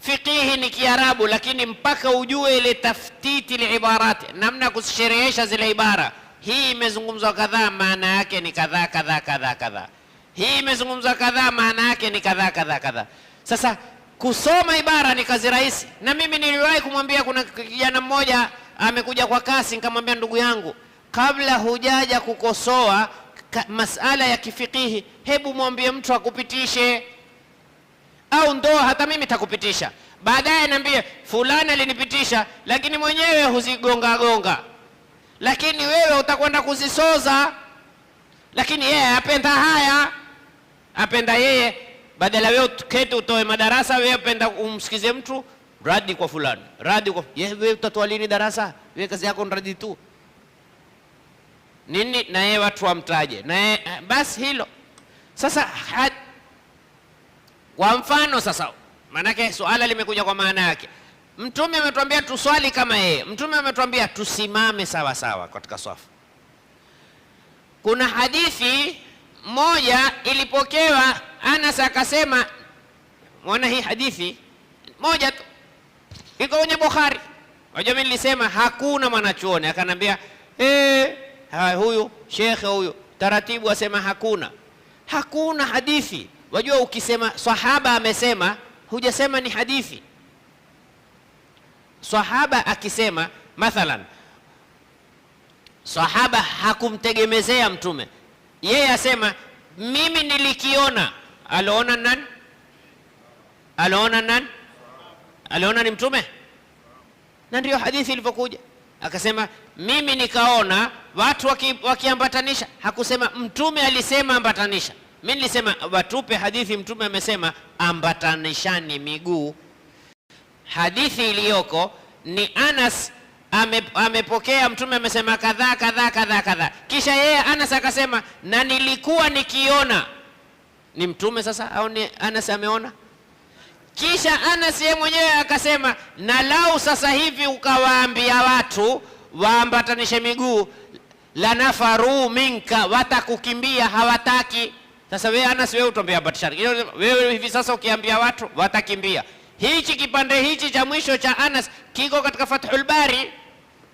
fiqihi ni Kiarabu, lakini mpaka ujue ile taftiti liibarati, namna kusherehesha zile ibara. Hii imezungumzwa kadhaa, maana yake ni kadhaa kadhaa kadhaa kadhaa. Hii imezungumzwa kadhaa, maana yake ni kadhaa kadhaa kadhaa. Sasa kusoma ibara ni kazi rahisi. Na mimi niliwahi kumwambia, kuna kijana mmoja amekuja kwa kasi, nikamwambia ndugu yangu, kabla hujaja kukosoa masala ya kifikihi, hebu mwambie mtu akupitishe, au ndo hata mimi takupitisha. Baadaye niambie fulani alinipitisha, lakini mwenyewe huzigonga gonga, lakini wewe utakwenda kuzisoza. Lakini yeye apenda haya, apenda yeye, badala wewe kete utoe madarasa, wewe apenda umsikize mtu radi kwa fulani, radi kwa wewe utatoa lini darasa? Wewe kazi yako radi tu nini, na yeye watu wamtaje, na yeye basi hilo. Sasa kwa mfano sasa, manake suala limekuja kwa maana yake. Mtume ametuambia tuswali kama yeye, Mtume ametuambia tusimame sawa sawa katika swafu. Kuna hadithi moja ilipokewa, Anas akasema, muona hii hadithi moja tu iko kwenye Bukhari. Wajua mimi nilisema hakuna mwanachuoni, akanambia huyu shekhe huyu taratibu asema hakuna hadithi. Wajua ukisema sahaba amesema, hujasema ni hadithi. Sahaba akisema mathalan, sahaba hakumtegemezea Mtume, yeye asema mimi nilikiona. Aliona nani? Aliona nani? Aliona ni Mtume. Na ndio hadithi ilivyokuja, akasema mimi nikaona watu wakiambatanisha. Hakusema Mtume alisema ambatanisha. Mimi nilisema watupe hadithi Mtume amesema ambatanishani miguu. Hadithi iliyoko ni Anas amepokea Mtume amesema kadhaa kadhaa kadhaa kadhaa, kisha yeye Anas akasema na nilikuwa nikiona. Ni Mtume sasa au ni Anas ameona? Kisha Anas yeye mwenyewe akasema na lau sasa hivi ukawaambia watu waambatanishe miguu, la nafaru minka, watakukimbia, hawataki. Sasa wewe Anas, wewe utombea batishani, wewe hivi sasa ukiambia watu watakimbia. Hichi kipande hichi cha mwisho cha Anas kiko katika Fathul Bari,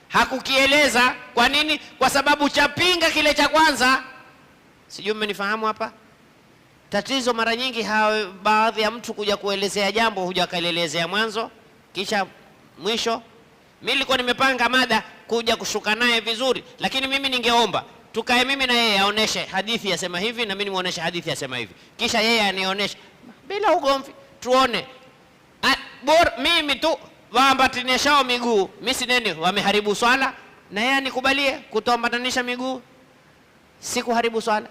hakukieleza. Kwa nini? Kwa sababu chapinga kile cha kwanza. Sijui mmenifahamu hapa. Tatizo mara nyingi baadhi ya mtu kuja kuelezea jambo huja kaelezea mwanzo kisha mwisho. Mimi nilikuwa nimepanga mada kuja kushuka naye vizuri, lakini mimi ningeomba tukae mimi na yeye aoneshe hadithi yasema hivi na mimi nimuoneshe hadithi yasema hivi, kisha yeye anionyeshe bila ugomvi, tuone. Mimi tu waambatanisha miguu, mimi si nini wameharibu swala, na yeye anikubalie kutoambatanisha miguu, si kuharibu swala.